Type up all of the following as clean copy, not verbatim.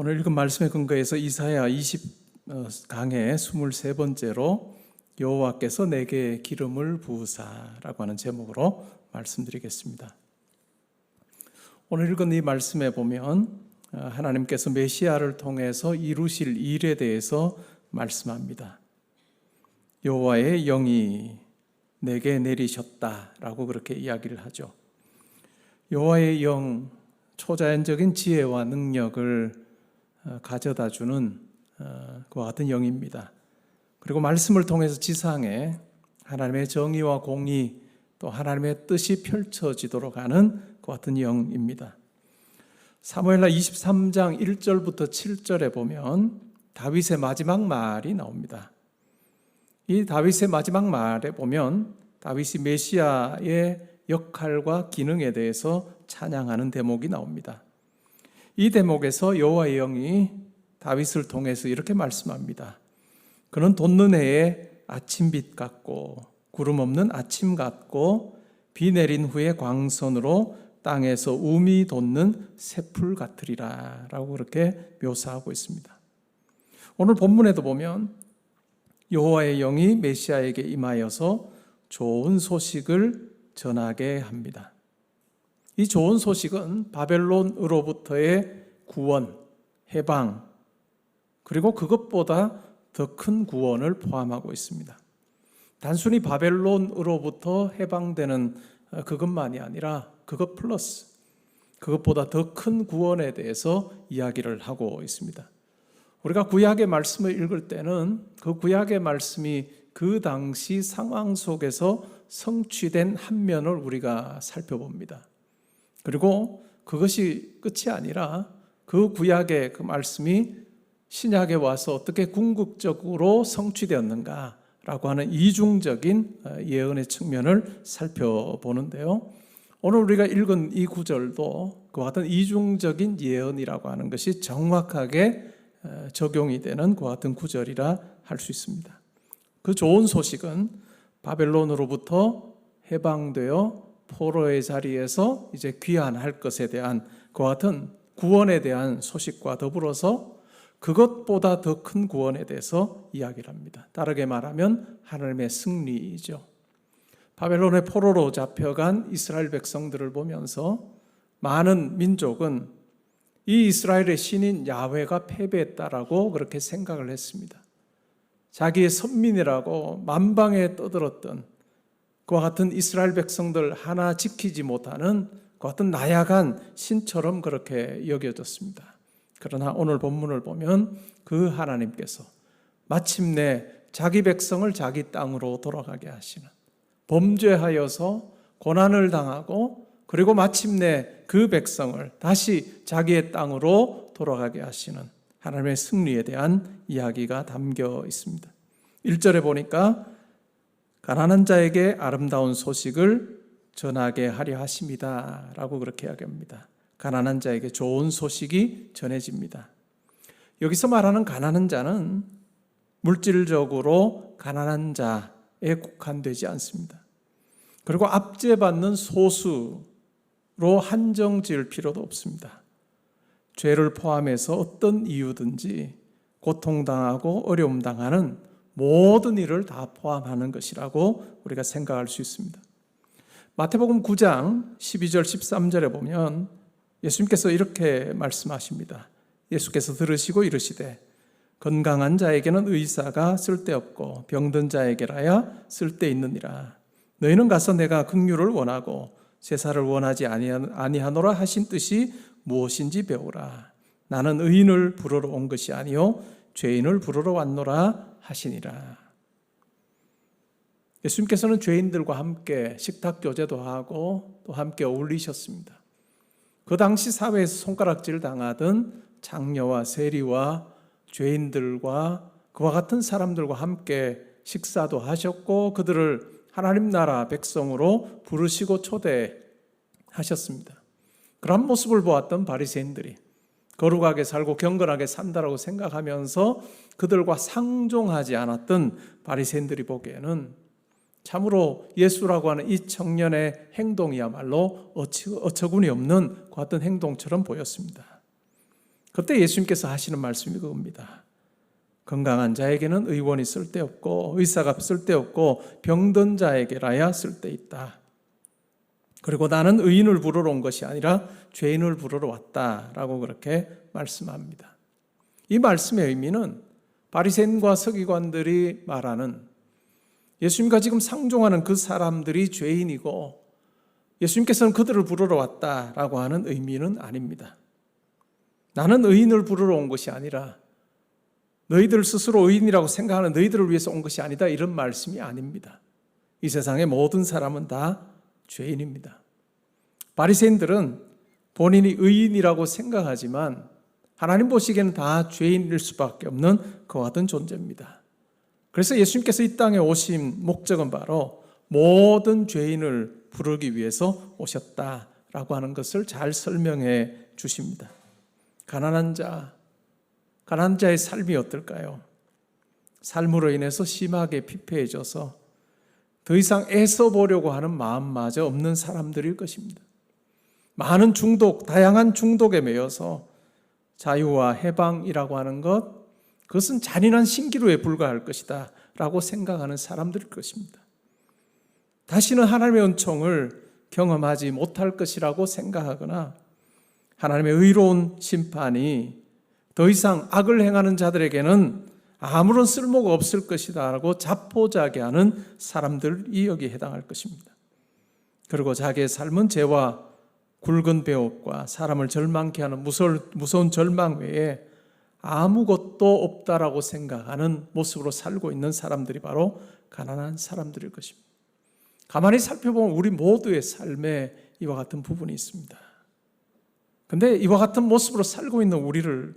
오늘 읽은 말씀에 근거해서 이사야 20강의 23번째로 여호와께서 내게 기름을 부으사라고 하는 제목으로 말씀드리겠습니다. 오늘 읽은 이 말씀에 보면 하나님께서 메시아를 통해서 이루실 일에 대해서 말씀합니다. 여호와의 영이 내게 내리셨다라고 그렇게 이야기를 하죠. 여호와의 영, 초자연적인 지혜와 능력을 가져다주는 그와 같은 영입니다. 그리고 말씀을 통해서 지상에 하나님의 정의와 공의 또 하나님의 뜻이 펼쳐지도록 하는 그와 같은 영입니다. 사무엘하 23장 1절부터 7절에 보면 다윗의 마지막 말이 나옵니다. 이 다윗의 마지막 말에 보면 다윗이 메시아의 역할과 기능에 대해서 찬양하는 대목이 나옵니다. 이 대목에서 여호와의 영이 다윗을 통해서 이렇게 말씀합니다. 그는 돋는 해의 아침빛 같고 구름 없는 아침 같고 비 내린 후에 광선으로 땅에서 움이 돋는 새풀 같으리라 라고 그렇게 묘사하고 있습니다. 오늘 본문에도 보면 여호와의 영이 메시아에게 임하여서 좋은 소식을 전하게 합니다. 이 좋은 소식은 바벨론으로부터의 구원, 해방, 그리고 그것보다 더 큰 구원을 포함하고 있습니다. 단순히 바벨론으로부터 해방되는 그것만이 아니라 그것 플러스 그것보다 더 큰 구원에 대해서 이야기를 하고 있습니다. 우리가 구약의 말씀을 읽을 때는 그 구약의 말씀이 그 당시 상황 속에서 성취된 한 면을 우리가 살펴봅니다. 그리고 그것이 끝이 아니라 그 구약의 그 말씀이 신약에 와서 어떻게 궁극적으로 성취되었는가라고 하는 이중적인 예언의 측면을 살펴보는데요. 오늘 우리가 읽은 이 구절도 그와 같은 이중적인 예언이라고 하는 것이 정확하게 적용이 되는 그와 같은 구절이라 할 수 있습니다. 그 좋은 소식은 바벨론으로부터 해방되어 포로의 자리에서 이제 귀환할 것에 대한 그와 같은 구원에 대한 소식과 더불어서 그것보다 더 큰 구원에 대해서 이야기를 합니다. 다르게 말하면 하나님의 승리이죠. 바벨론의 포로로 잡혀간 이스라엘 백성들을 보면서 많은 민족은 이 이스라엘의 신인 야훼가 패배했다라고 그렇게 생각을 했습니다. 자기의 선민이라고 만방에 떠들었던 그와 같은 이스라엘 백성들 하나 지키지 못하는 그와 같은 나약한 신처럼 그렇게 여겨졌습니다. 그러나 오늘 본문을 보면 그 하나님께서 마침내 자기 백성을 자기 땅으로 돌아가게 하시는, 범죄하여서 고난을 당하고 그리고 마침내 그 백성을 다시 자기의 땅으로 돌아가게 하시는 하나님의 승리에 대한 이야기가 담겨 있습니다. 1절에 보니까 가난한 자에게 아름다운 소식을 전하게 하려 하십니다 라고 그렇게 이야기합니다. 가난한 자에게 좋은 소식이 전해집니다. 여기서 말하는 가난한 자는 물질적으로 가난한 자에 국한되지 않습니다. 그리고 압제받는 소수로 한정 지을 필요도 없습니다. 죄를 포함해서 어떤 이유든지 고통당하고 어려움 당하는 모든 일을 다 포함하는 것이라고 우리가 생각할 수 있습니다. 마태복음 9장 12절 13절에 보면 예수님께서 이렇게 말씀하십니다. 예수께서 들으시고 이르시되 건강한 자에게는 의사가 쓸데없고 병든 자에게라야 쓸데있느니라. 너희는 가서 내가 긍휼을 원하고 제사를 원하지 아니하노라 하신 뜻이 무엇인지 배우라. 나는 의인을 부르러 온 것이 아니요 죄인을 부르러 왔노라 하시니라. 예수님께서는 죄인들과 함께 식탁 교제도 하고 또 함께 어울리셨습니다. 그 당시 사회에서 손가락질 당하던 장녀와 세리와 죄인들과 그와 같은 사람들과 함께 식사도 하셨고 그들을 하나님 나라 백성으로 부르시고 초대하셨습니다. 그런 모습을 보았던 바리새인들이 거룩하게 살고 경건하게 산다라고 생각하면서 그들과 상종하지 않았던 바리새인들이 보기에는 참으로 예수라고 하는 이 청년의 행동이야말로 어처구니 없는 그 같은 행동처럼 보였습니다. 그때 예수님께서 하시는 말씀이 그겁니다. 건강한 자에게는 의원이 쓸데없고 의사가 쓸데없고 병든 자에게라야 쓸데있다. 그리고 나는 의인을 부르러 온 것이 아니라 죄인을 부르러 왔다라고 그렇게 말씀합니다. 이 말씀의 의미는 바리새인과 서기관들이 말하는 예수님과 지금 상종하는 그 사람들이 죄인이고 예수님께서는 그들을 부르러 왔다라고 하는 의미는 아닙니다. 나는 의인을 부르러 온 것이 아니라 너희들 스스로 의인이라고 생각하는 너희들을 위해서 온 것이 아니다, 이런 말씀이 아닙니다. 이 세상의 모든 사람은 다 죄인입니다. 바리새인들은 본인이 의인이라고 생각하지만 하나님 보시기에는 다 죄인일 수밖에 없는 그와 같은 존재입니다. 그래서 예수님께서 이 땅에 오신 목적은 바로 모든 죄인을 부르기 위해서 오셨다라고 하는 것을 잘 설명해 주십니다. 가난한 자의 삶이 어떨까요? 삶으로 인해서 심하게 피폐해져서 더 이상 애써 보려고 하는 마음마저 없는 사람들일 것입니다. 많은 다양한 중독에 매여서 자유와 해방이라고 하는 그것은 잔인한 신기루에 불과할 것이다 라고 생각하는 사람들일 것입니다. 다시는 하나님의 은총을 경험하지 못할 것이라고 생각하거나 하나님의 의로운 심판이 더 이상 악을 행하는 자들에게는 아무런 쓸모가 없을 것이다 라고 자포자기하는 사람들이 여기에 해당할 것입니다. 그리고 자기의 삶은 죄와 굵은 배옥과 사람을 절망케 하는 무서운 절망 외에 아무것도 없다라고 생각하는 모습으로 살고 있는 사람들이 바로 가난한 사람들일 것입니다. 가만히 살펴보면 우리 모두의 삶에 이와 같은 부분이 있습니다. 그런데 이와 같은 모습으로 살고 있는 우리를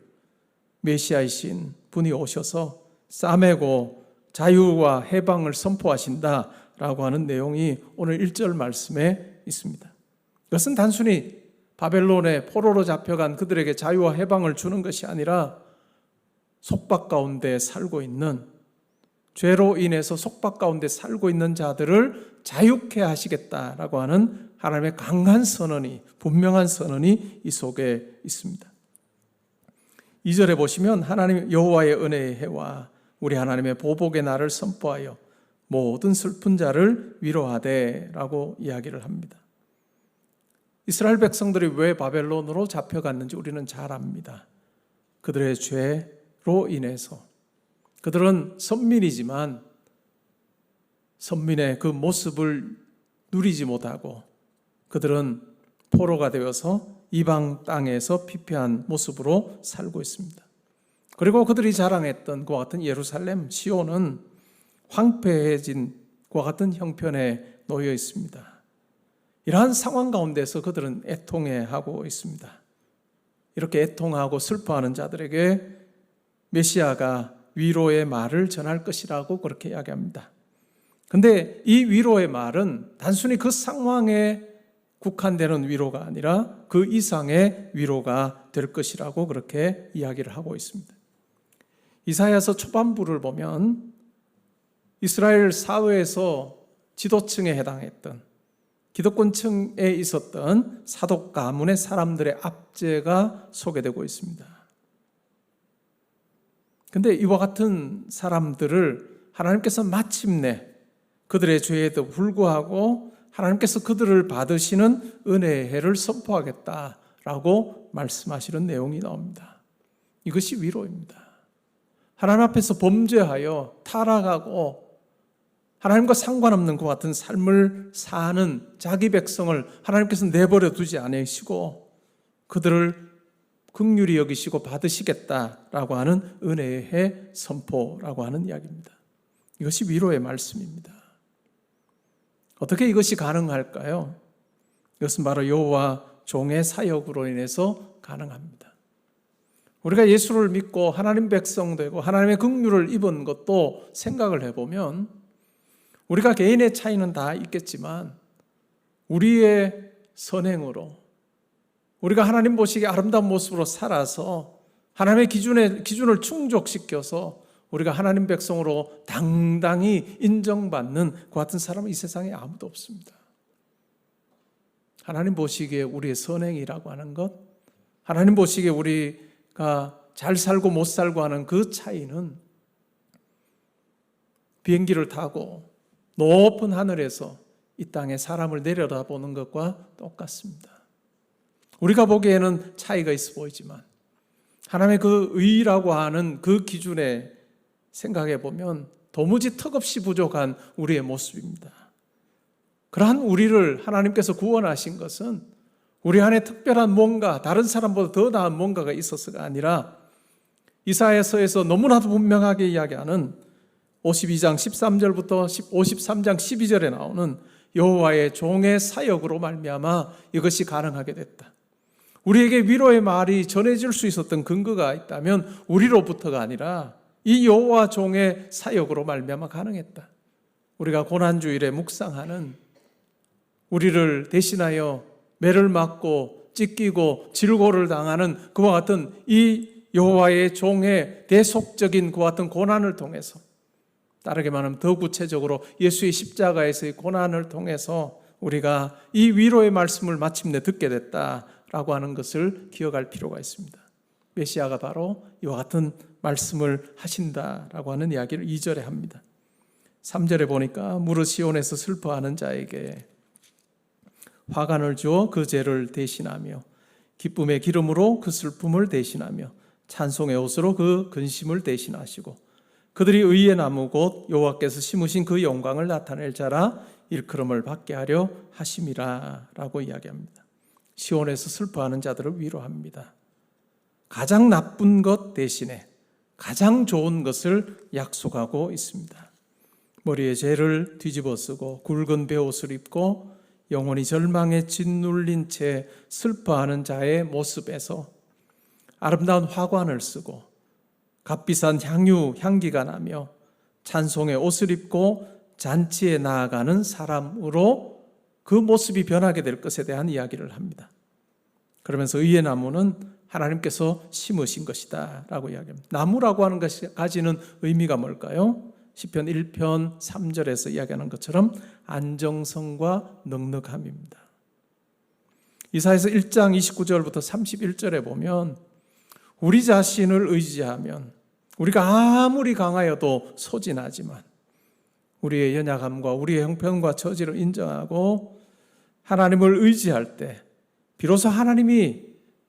메시아이신 분이 오셔서 싸매고 자유와 해방을 선포하신다라고 하는 내용이 오늘 1절 말씀에 있습니다. 이것은 단순히 바벨론의 포로로 잡혀간 그들에게 자유와 해방을 주는 것이 아니라 속박 가운데 살고 있는, 죄로 인해서 속박 가운데 살고 있는 자들을 자유케 하시겠다라고 하는 하나님의 강한 선언이, 분명한 선언이 이 속에 있습니다. 2절에 보시면 하나님 여호와의 은혜의 해와 우리 하나님의 보복의 날을 선포하여 모든 슬픈 자를 위로하되 라고 이야기를 합니다. 이스라엘 백성들이 왜 바벨론으로 잡혀갔는지 우리는 잘 압니다. 그들의 죄로 인해서. 그들은 선민이지만 선민의 그 모습을 누리지 못하고 그들은 포로가 되어서 이방 땅에서 피폐한 모습으로 살고 있습니다. 그리고 그들이 자랑했던 그와 같은 예루살렘, 시온은 황폐해진 그와 같은 형편에 놓여 있습니다. 이러한 상황 가운데서 그들은 애통해하고 있습니다. 이렇게 애통하고 슬퍼하는 자들에게 메시아가 위로의 말을 전할 것이라고 그렇게 이야기합니다. 그런데 이 위로의 말은 단순히 그 상황에 국한되는 위로가 아니라 그 이상의 위로가 될 것이라고 그렇게 이야기를 하고 있습니다. 이사야서 초반부를 보면 이스라엘 사회에서 지도층에 해당했던 기득권층에 있었던 사독 가문의 사람들의 압제가 소개되고 있습니다. 그런데 이와 같은 사람들을 하나님께서 마침내 그들의 죄에도 불구하고 하나님께서 그들을 받으시는 은혜의 해를 선포하겠다라고 말씀하시는 내용이 나옵니다. 이것이 위로입니다. 하나님 앞에서 범죄하여 타락하고 하나님과 상관없는 것 같은 삶을 사는 자기 백성을 하나님께서 내버려 두지 않으시고 그들을 긍휼히 여기시고 받으시겠다라고 하는 은혜의 해 선포라고 하는 이야기입니다. 이것이 위로의 말씀입니다. 어떻게 이것이 가능할까요? 이것은 바로 여호와 종의 사역으로 인해서 가능합니다. 우리가 예수를 믿고 하나님 백성 되고 하나님의 긍휼을 입은 것도 생각을 해보면 우리가 개인의 차이는 다 있겠지만 우리의 선행으로 우리가 하나님 보시기에 아름다운 모습으로 살아서 하나님의 기준을 충족시켜서 우리가 하나님 백성으로 당당히 인정받는 그 같은 사람은 이 세상에 아무도 없습니다. 하나님 보시기에 우리의 선행이라고 하는 것, 하나님 보시기에 우리가 우리가 잘 살고 못 살고 하는 그 차이는 비행기를 타고 높은 하늘에서 이 땅에 사람을 내려다보는 것과 똑같습니다. 우리가 보기에는 차이가 있어 보이지만 하나님의 그 의라고 하는 그 기준에 생각해 보면 도무지 턱없이 부족한 우리의 모습입니다. 그러한 우리를 하나님께서 구원하신 것은 우리 안에 특별한 뭔가, 다른 사람보다 더 나은 뭔가가 있어서가 아니라 이사야서에서 너무나도 분명하게 이야기하는 52장 13절부터 53장 12절에 나오는 여호와의 종의 사역으로 말미암아 이것이 가능하게 됐다. 우리에게 위로의 말이 전해질 수 있었던 근거가 있다면 우리로부터가 아니라 이 여호와 종의 사역으로 말미암아 가능했다. 우리가 고난주일에 묵상하는 우리를 대신하여 매를 맞고 찢기고 질고를 당하는 그와 같은 이 여호와의 종의 대속적인 그와 같은 고난을 통해서, 다르게 말하면 더 구체적으로 예수의 십자가에서의 고난을 통해서 우리가 이 위로의 말씀을 마침내 듣게 됐다라고 하는 것을 기억할 필요가 있습니다. 메시아가 바로 이와 같은 말씀을 하신다라고 하는 이야기를 2절에 합니다. 3절에 보니까 무릇 시온에서 슬퍼하는 자에게 화관을 주어 그 죄를 대신하며 기쁨의 기름으로 그 슬픔을 대신하며 찬송의 옷으로 그 근심을 대신하시고 그들이 의의 나무 곧 여호와께서 심으신 그 영광을 나타낼 자라 일컬음을 받게 하려 하심이라 라고 이야기합니다. 시온에서 슬퍼하는 자들을 위로합니다. 가장 나쁜 것 대신에 가장 좋은 것을 약속하고 있습니다. 머리에 죄를 뒤집어 쓰고 굵은 베옷을 입고 영혼이 절망에 짓눌린 채 슬퍼하는 자의 모습에서 아름다운 화관을 쓰고 값비싼 향기가 나며 찬송의 옷을 입고 잔치에 나아가는 사람으로 그 모습이 변하게 될 것에 대한 이야기를 합니다. 그러면서 의의 나무는 하나님께서 심으신 것이다 라고 이야기합니다. 나무라고 하는 것이 가지는 의미가 뭘까요? 시편 1편 3절에서 이야기하는 것처럼 안정성과 넉넉함입니다. 이사야서 1장 29절부터 31절에 보면 우리 자신을 의지하면 우리가 아무리 강하여도 소진하지만 우리의 연약함과 우리의 형편과 처지를 인정하고 하나님을 의지할 때 비로소 하나님이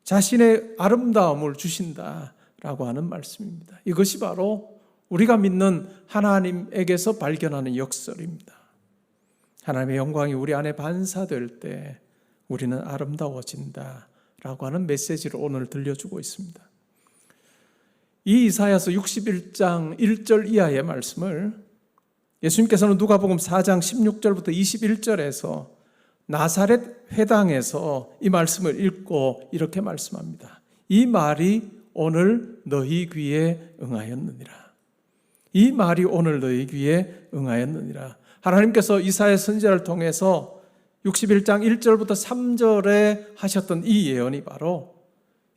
자신의 아름다움을 주신다라고 하는 말씀입니다. 이것이 바로 우리가 믿는 하나님에게서 발견하는 역설입니다. 하나님의 영광이 우리 안에 반사될 때 우리는 아름다워진다라고 하는 메시지를 오늘 들려주고 있습니다. 이 이사야서 61장 1절 이하의 말씀을 예수님께서는 누가복음 4장 16절부터 21절에서 나사렛 회당에서 이 말씀을 읽고 이렇게 말씀합니다. 이 말이 오늘 너희 귀에 응하였느니라. 이 말이 오늘 너희 귀에 응하였느니라. 하나님께서 이사야 선지자를 통해서 61장 1절부터 3절에 하셨던 이 예언이 바로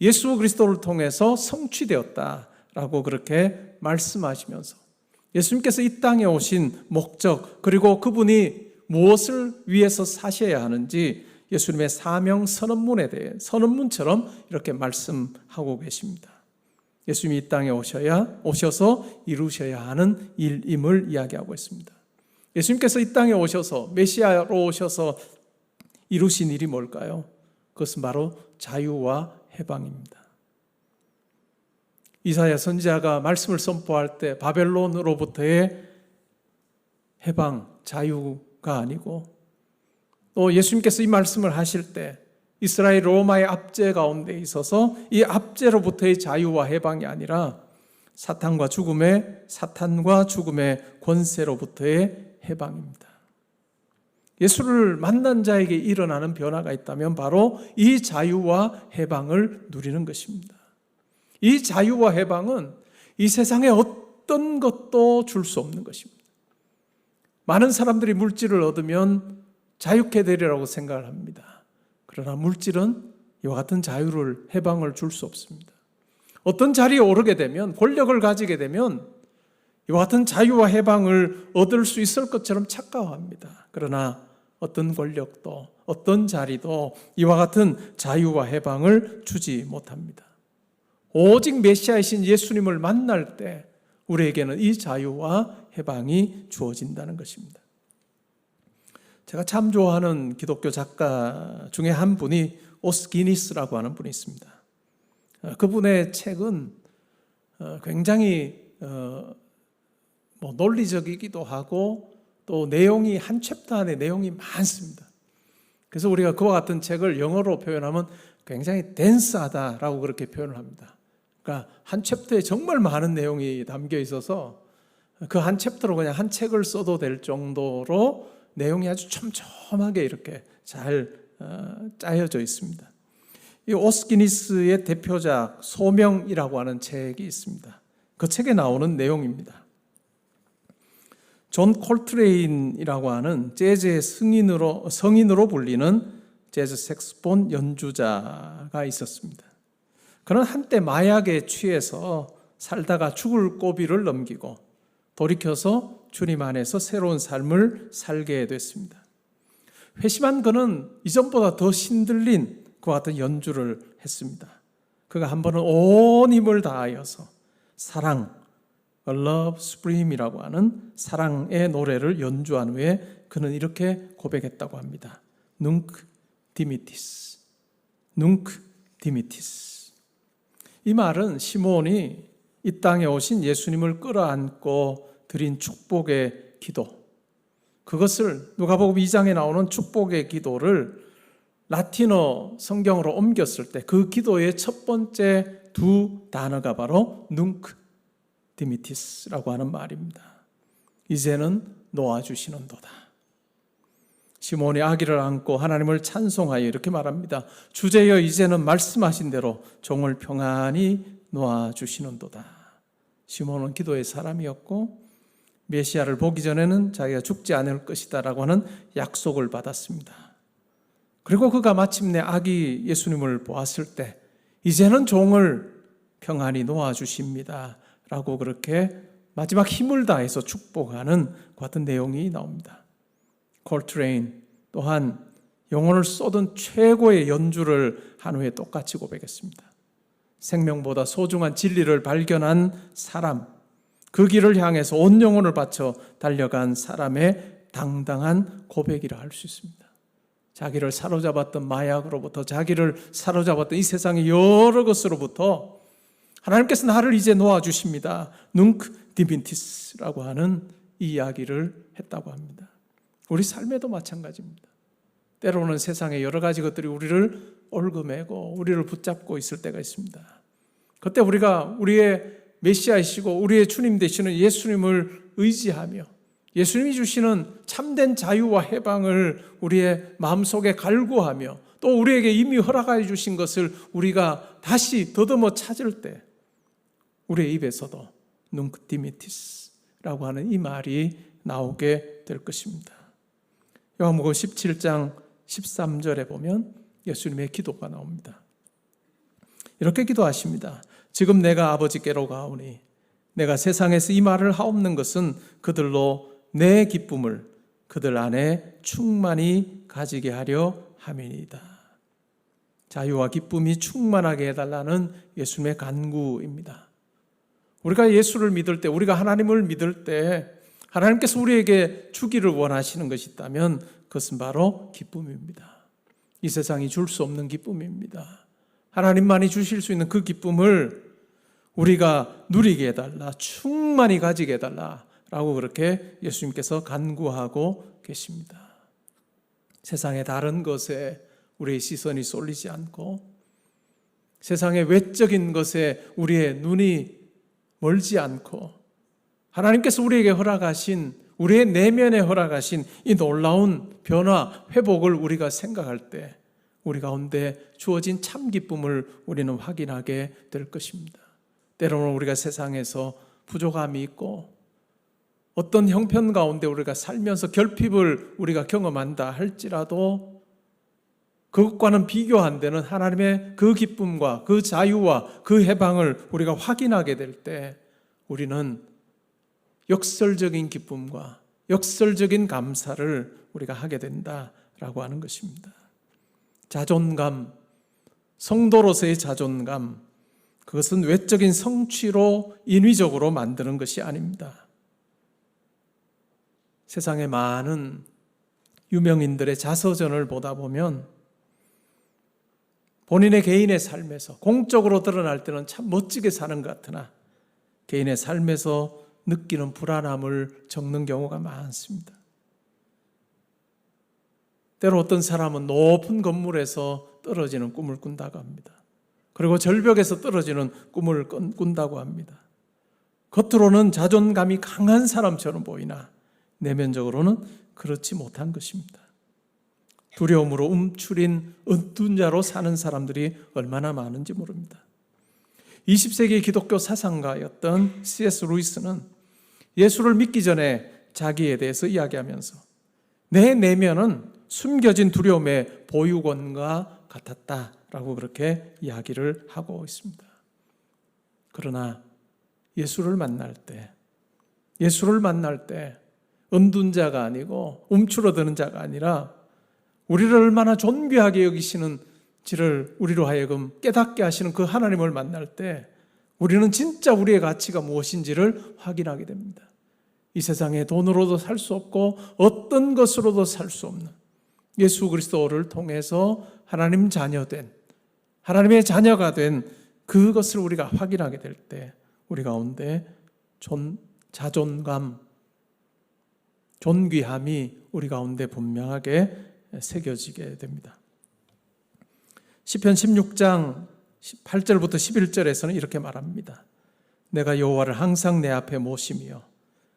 예수 그리스도를 통해서 성취되었다라고 그렇게 말씀하시면서 예수님께서 이 땅에 오신 목적, 그리고 그분이 무엇을 위해서 사셔야 하는지 예수님의 사명 선언문에 대해 선언문처럼 이렇게 말씀하고 계십니다. 예수님이 이 땅에 오셔서 이루셔야 하는 일임을 이야기하고 있습니다. 예수님께서 이 땅에 오셔서 메시아로 오셔서 이루신 일이 뭘까요? 그것은 바로 자유와 해방입니다. 이사야 선지자가 말씀을 선포할 때 바벨론으로부터의 해방, 자유가 아니고 또 예수님께서 이 말씀을 하실 때 이스라엘 로마의 압제 가운데 있어서 이 압제로부터의 자유와 해방이 아니라 사탄과 죽음의 권세로부터의 해방입니다. 예수를 만난 자에게 일어나는 변화가 있다면 바로 이 자유와 해방을 누리는 것입니다. 이 자유와 해방은 이 세상에 어떤 것도 줄 수 없는 것입니다. 많은 사람들이 물질을 얻으면 자유케 되리라고 생각을 합니다. 그러나 물질은 이와 같은 자유를, 해방을 줄 수 없습니다. 어떤 자리에 오르게 되면, 권력을 가지게 되면 이와 같은 자유와 해방을 얻을 수 있을 것처럼 착각합니다. 그러나 어떤 권력도, 어떤 자리도 이와 같은 자유와 해방을 주지 못합니다. 오직 메시아이신 예수님을 만날 때 우리에게는 이 자유와 해방이 주어진다는 것입니다. 제가 참 좋아하는 기독교 작가 중에 한 분이 오스 기니스라고 하는 분이 있습니다. 그분의 책은 굉장히 논리적이기도 하고 또 내용이 한 챕터 안에 내용이 많습니다. 그래서 우리가 그와 같은 책을 영어로 표현하면 굉장히 덴스하다라고 그렇게 표현을 합니다. 그러니까 한 챕터에 정말 많은 내용이 담겨 있어서 그 한 챕터로 그냥 한 책을 써도 될 정도로 내용이 아주 촘촘하게 이렇게 잘 짜여져 있습니다. 이 오스기니스의 대표작 소명이라고 하는 책이 있습니다. 그 책에 나오는 내용입니다. 존 콜트레인이라고 하는 재즈의 성인으로 불리는 재즈 색소폰 연주자가 있었습니다. 그는 한때 마약에 취해서 살다가 죽을 고비를 넘기고 돌이켜서 주님 안에서 새로운 삶을 살게 됐습니다. 회심한 그는 이전보다 더 신들린 그와 같은 연주를 했습니다. 그가 한 번은 온 힘을 다하여서 사랑, Love Supreme이라고 하는 사랑의 노래를 연주한 후에 그는 이렇게 고백했다고 합니다. Nunc dimittis, Nunc dimittis. 이 말은 시몬이 이 땅에 오신 예수님을 끌어안고 드린 축복의 기도, 그것을 누가복음 2장에 나오는 축복의 기도를 라틴어 성경으로 옮겼을 때 그 기도의 첫 번째 두 단어가 바로 Nunc dimittis라고 하는 말입니다. 이제는 놓아주시는도다. 시몬이 아기를 안고 하나님을 찬송하여 이렇게 말합니다. 주제여 이제는 말씀하신 대로 종을 평안히 놓아주시는도다. 시몬은 기도의 사람이었고 메시아를 보기 전에는 자기가 죽지 않을 것이다 라고 하는 약속을 받았습니다. 그리고 그가 마침내 아기 예수님을 보았을 때 이제는 종을 평안히 놓아주십니다 라고 그렇게 마지막 힘을 다해서 축복하는 같은 내용이 나옵니다. 콜트레인 또한 영혼을 쏟은 최고의 연주를 한 후에 똑같이 고백했습니다. 생명보다 소중한 진리를 발견한 사람, 그 길을 향해서 온 영혼을 바쳐 달려간 사람의 당당한 고백이라 할 수 있습니다. 자기를 사로잡았던 마약으로부터, 자기를 사로잡았던 이 세상의 여러 것으로부터 하나님께서 나를 이제 놓아주십니다. Nunc dimittis라고 하는 이 이야기를 했다고 합니다. 우리 삶에도 마찬가지입니다. 때로는 세상의 여러 가지 것들이 우리를 얽어매고 우리를 붙잡고 있을 때가 있습니다. 그때 우리가 우리의 메시아이시고 우리의 주님 되시는 예수님을 의지하며 예수님이 주시는 참된 자유와 해방을 우리의 마음속에 갈구하며 또 우리에게 이미 허락해 주신 것을 우리가 다시 더듬어 찾을 때 우리의 입에서도 Nunc dimittis라고 하는 이 말이 나오게 될 것입니다. 요한복음 17장 13절에 보면 예수님의 기도가 나옵니다. 이렇게 기도하십니다. 지금 내가 아버지께로 가오니 내가 세상에서 이 말을 하옵는 것은 그들로 내 기쁨을 그들 안에 충만히 가지게 하려 함이니이다. 자유와 기쁨이 충만하게 해달라는 예수님의 간구입니다. 우리가 예수를 믿을 때, 우리가 하나님을 믿을 때 하나님께서 우리에게 주기를 원하시는 것이 있다면 그것은 바로 기쁨입니다. 이 세상이 줄 수 없는 기쁨입니다. 하나님만이 주실 수 있는 그 기쁨을 우리가 누리게 해달라, 충만히 가지게 해달라라고 그렇게 예수님께서 간구하고 계십니다. 세상의 다른 것에 우리의 시선이 쏠리지 않고 세상의 외적인 것에 우리의 눈이 멀지 않고 하나님께서 우리에게 허락하신, 우리의 내면에 허락하신 이 놀라운 변화, 회복을 우리가 생각할 때 우리 가운데 주어진 참 기쁨을 우리는 확인하게 될 것입니다. 때로는 우리가 세상에서 부족함이 있고 어떤 형편 가운데 우리가 살면서 결핍을 우리가 경험한다 할지라도 그것과는 비교 안 되는 하나님의 그 기쁨과 그 자유와 그 해방을 우리가 확인하게 될 때 우리는 역설적인 기쁨과 역설적인 감사를 우리가 하게 된다라고 하는 것입니다. 자존감, 성도로서의 자존감, 그것은 외적인 성취로 인위적으로 만드는 것이 아닙니다. 세상의 많은 유명인들의 자서전을 보다 보면 본인의 개인의 삶에서 공적으로 드러날 때는 참 멋지게 사는 것 같으나 개인의 삶에서 느끼는 불안함을 적는 경우가 많습니다. 때로 어떤 사람은 높은 건물에서 떨어지는 꿈을 꾼다고 합니다. 그리고 절벽에서 떨어지는 꿈을 꾼다고 합니다. 겉으로는 자존감이 강한 사람처럼 보이나 내면적으로는 그렇지 못한 것입니다. 두려움으로 움츠린 어두운 자로 사는 사람들이 얼마나 많은지 모릅니다. 20세기 기독교 사상가였던 C.S. 루이스는 예수를 믿기 전에 자기에 대해서 이야기하면서 내 내면은 숨겨진 두려움의 보유권과 같았다라고 그렇게 이야기를 하고 있습니다. 그러나 예수를 만날 때 은둔 자가 아니고 움츠러드는 자가 아니라 우리를 얼마나 존귀하게 여기시는지를 우리로 하여금 깨닫게 하시는 그 하나님을 만날 때 우리는 진짜 우리의 가치가 무엇인지를 확인하게 됩니다. 이 세상에 돈으로도 살 수 없고 어떤 것으로도 살 수 없는 예수 그리스도를 통해서 하나님의 자녀가 된 그것을 우리가 확인하게 될 때 우리 가운데 자존감, 존귀함이 우리 가운데 분명하게 새겨지게 됩니다. 시편 16장 8절부터 11절에서는 이렇게 말합니다. 내가 여호와를 항상 내 앞에 모시며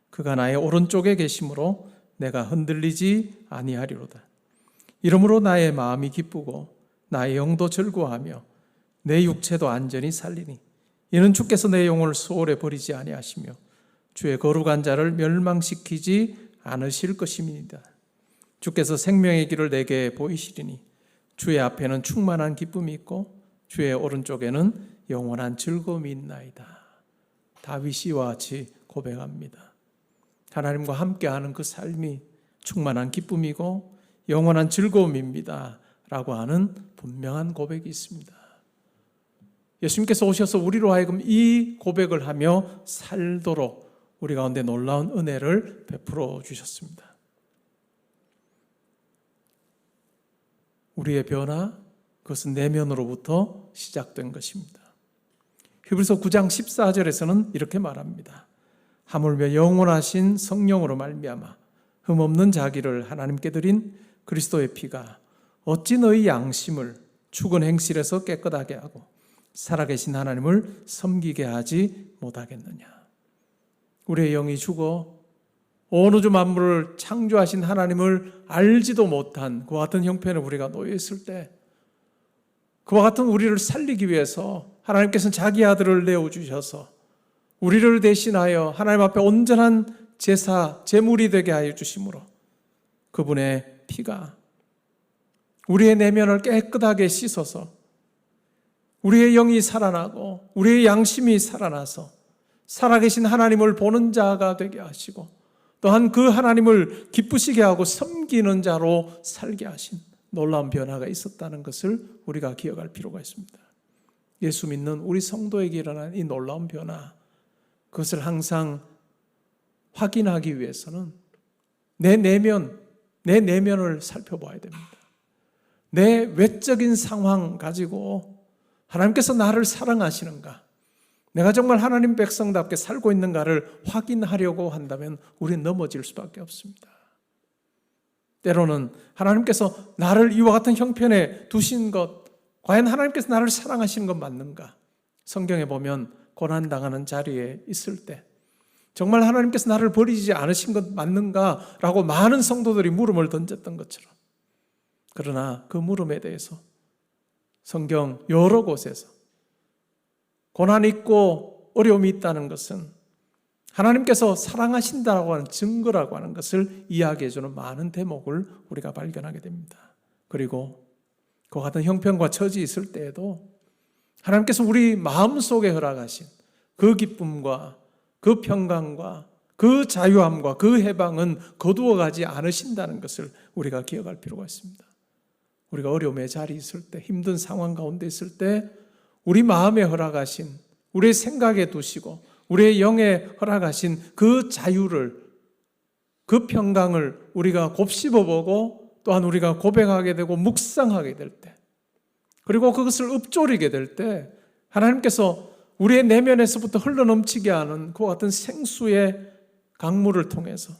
그가 나의 오른쪽에 계심으로 내가 흔들리지 아니하리로다. 이러므로 나의 마음이 기쁘고 나의 영도 즐거워하며 내 육체도 안전히 살리니 이는 주께서 내 영혼을 소홀히 버리지 아니하시며 주의 거룩한 자를 멸망시키지 않으실 것임이니이다. 주께서 생명의 길을 내게 보이시리니 주의 앞에는 충만한 기쁨이 있고 주의 오른쪽에는 영원한 즐거움이 있나이다. 다윗이 이와 같이 고백합니다. 하나님과 함께하는 그 삶이 충만한 기쁨이고 영원한 즐거움입니다 라고 하는 분명한 고백이 있습니다. 예수님께서 오셔서 우리로 하여금 이 고백을 하며 살도록 우리 가운데 놀라운 은혜를 베풀어 주셨습니다. 우리의 변화, 그것은 내면으로부터 시작된 것입니다. 히브리서 9장 14절에서는 이렇게 말합니다. 하물며 영원하신 성령으로 말미암아 흠없는 자기를 하나님께 드린 그리스도의 피가 어찌 너희 양심을 죽은 행실에서 깨끗하게 하고 살아계신 하나님을 섬기게 하지 못하겠느냐. 우리의 영이 죽어 온 우주 만물을 창조하신 하나님을 알지도 못한 그와 같은 형편에 우리가 놓여 있을 때 그와 같은 우리를 살리기 위해서 하나님께서는 자기 아들을 내어주셔서 우리를 대신하여 하나님 앞에 온전한 제사, 제물이 되게 하여 주심으로 그분의 피가 우리의 내면을 깨끗하게 씻어서 우리의 영이 살아나고 우리의 양심이 살아나서 살아계신 하나님을 보는 자가 되게 하시고 또한 그 하나님을 기쁘시게 하고 섬기는 자로 살게 하신 놀라운 변화가 있었다는 것을 우리가 기억할 필요가 있습니다. 예수 믿는 우리 성도에게 일어난 이 놀라운 변화, 그것을 항상 확인하기 위해서는 내 내면을 살펴봐야 됩니다. 내 외적인 상황 가지고 하나님께서 나를 사랑하시는가, 내가 정말 하나님 백성답게 살고 있는가를 확인하려고 한다면 우리는 넘어질 수밖에 없습니다. 때로는 하나님께서 나를 이와 같은 형편에 두신 것, 과연 하나님께서 나를 사랑하시는 것 맞는가? 성경에 보면 고난당하는 자리에 있을 때 정말 하나님께서 나를 버리지 않으신 것 맞는가? 라고 많은 성도들이 물음을 던졌던 것처럼, 그러나 그 물음에 대해서 성경 여러 곳에서 고난이 있고 어려움이 있다는 것은 하나님께서 사랑하신다고 하는 증거라고 하는 것을 이야기해 주는 많은 대목을 우리가 발견하게 됩니다. 그리고 그와 같은 형편과 처지 있을 때에도 하나님께서 우리 마음속에 허락하신 그 기쁨과 그 평강과 그 자유함과 그 해방은 거두어 가지 않으신다는 것을 우리가 기억할 필요가 있습니다. 우리가 어려움의 자리에 있을 때, 힘든 상황 가운데 있을 때 우리 마음에 허락하신, 우리의 생각에 두시고 우리의 영에 허락하신 그 자유를, 그 평강을 우리가 곱씹어보고 또한 우리가 고백하게 되고 묵상하게 될 때, 그리고 그것을 읊조리게 될 때 하나님께서 우리의 내면에서부터 흘러넘치게 하는 그와 같은 생수의 강물을 통해서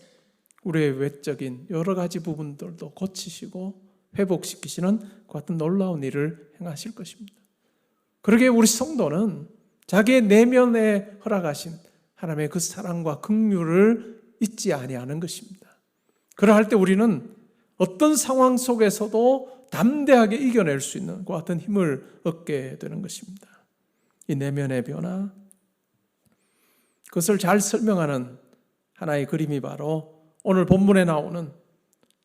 우리의 외적인 여러 가지 부분들도 고치시고 회복시키시는 그 같은 놀라운 일을 행하실 것입니다. 그러기에 우리 성도는 자기의 내면에 허락하신 하나님의 그 사랑과 긍휼을 잊지 아니하는 것입니다. 그러할 때 우리는 어떤 상황 속에서도 담대하게 이겨낼 수 있는 그 같은 힘을 얻게 되는 것입니다. 이 내면의 변화, 그것을 잘 설명하는 하나의 그림이 바로 오늘 본문에 나오는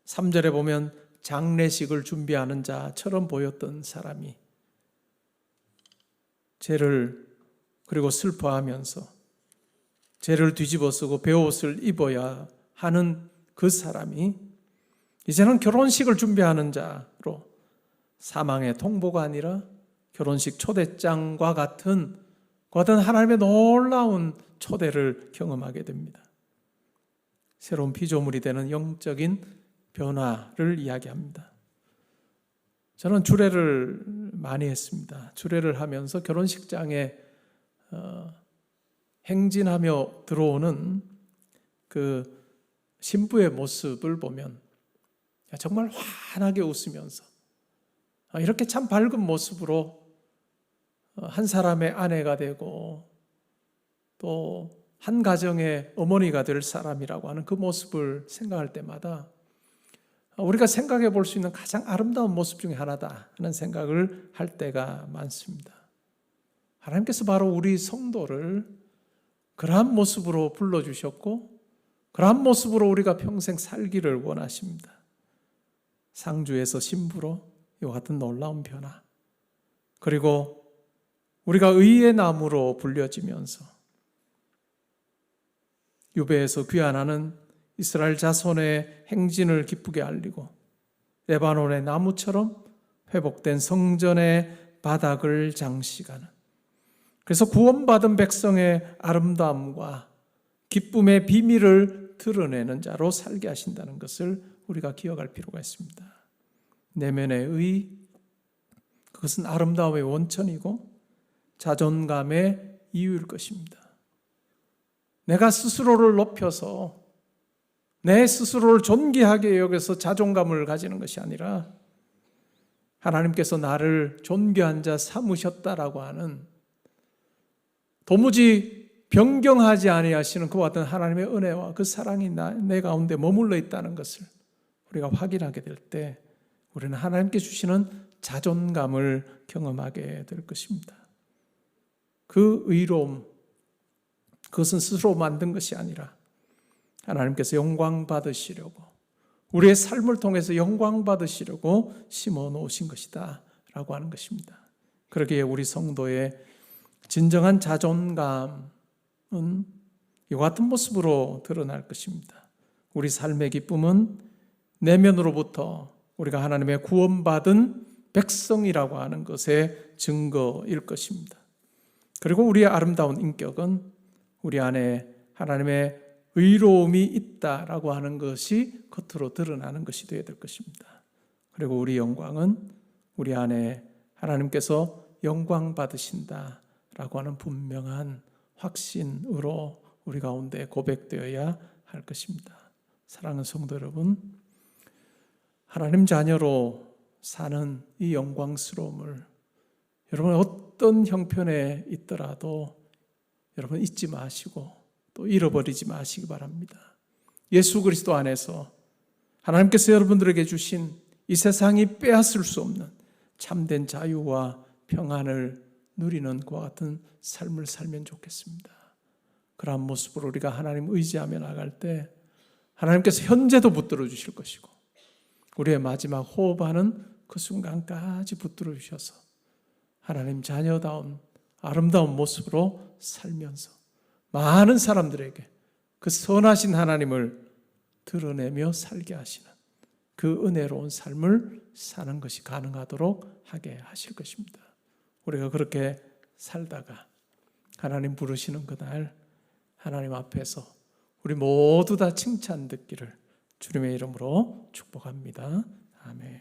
3절에 보면 장례식을 준비하는 자처럼 보였던 사람이 죄를 그리고 슬퍼하면서 죄를 뒤집어쓰고 베옷을 입어야 하는 그 사람이 이제는 결혼식을 준비하는 자로 사망의 통보가 아니라 결혼식 초대장과 같은 하나님의 놀라운 초대를 경험하게 됩니다. 새로운 피조물이 되는 영적인 변화를 이야기합니다. 저는 주례를 많이 했습니다. 주례를 하면서 결혼식장에 행진하며 들어오는 그 신부의 모습을 보면 정말 환하게 웃으면서 이렇게 참 밝은 모습으로 한 사람의 아내가 되고 또 한 가정의 어머니가 될 사람이라고 하는 그 모습을 생각할 때마다 우리가 생각해 볼 수 있는 가장 아름다운 모습 중에 하나다 하는 생각을 할 때가 많습니다. 하나님께서 바로 우리 성도를 그러한 모습으로 불러주셨고 그러한 모습으로 우리가 평생 살기를 원하십니다. 상주에서 신부로 이와 같은 놀라운 변화, 그리고 우리가 의의 나무로 불려지면서 유배에서 귀환하는 이스라엘 자손의 행진을 기쁘게 알리고 레바논의 나무처럼 회복된 성전의 바닥을 장식하는, 그래서 구원받은 백성의 아름다움과 기쁨의 비밀을 드러내는 자로 살게 하신다는 것을 우리가 기억할 필요가 있습니다. 내면의 의, 그것은 아름다움의 원천이고 자존감의 이유일 것입니다. 내가 스스로를 높여서 내 스스로를 존귀하게 여겨서 자존감을 가지는 것이 아니라 하나님께서 나를 존귀한 자 삼으셨다라고 하는, 도무지 변경하지 아니하시는 그와 같은 하나님의 은혜와 그 사랑이 내 가운데 머물러 있다는 것을 우리가 확인하게 될 때 우리는 하나님께 주시는 자존감을 경험하게 될 것입니다. 그 의로움, 그것은 스스로 만든 것이 아니라 하나님께서 영광 받으시려고, 우리의 삶을 통해서 영광 받으시려고 심어 놓으신 것이다 라고 하는 것입니다. 그러기에 우리 성도의 진정한 자존감은 이와 같은 모습으로 드러날 것입니다. 우리 삶의 기쁨은 내면으로부터 우리가 하나님의 구원받은 백성이라고 하는 것의 증거일 것입니다. 그리고 우리의 아름다운 인격은 우리 안에 하나님의 의로움이 있다라고 하는 것이 겉으로 드러나는 것이 되어야 될 것입니다. 그리고 우리 영광은 우리 안에 하나님께서 영광 받으신다라고 하는 분명한 확신으로 우리 가운데 고백되어야 할 것입니다. 사랑하는 성도 여러분, 하나님 자녀로 사는 이 영광스러움을 여러분 어떤 형편에 있더라도 여러분 잊지 마시고 또 잃어버리지 마시기 바랍니다. 예수 그리스도 안에서 하나님께서 여러분들에게 주신 이 세상이 빼앗을 수 없는 참된 자유와 평안을 누리는 그와 같은 삶을 살면 좋겠습니다. 그러한 모습으로 우리가 하나님 의지하며 나갈 때 하나님께서 현재도 붙들어 주실 것이고 우리의 마지막 호흡하는 그 순간까지 붙들어 주셔서 하나님 자녀다운 아름다운 모습으로 살면서 많은 사람들에게 그 선하신 하나님을 드러내며 살게 하시는 그 은혜로운 삶을 사는 것이 가능하도록 하게 하실 것입니다. 우리가 그렇게 살다가 하나님 부르시는 그날 하나님 앞에서 우리 모두 다 칭찬 듣기를 주님의 이름으로 축복합니다. 아멘.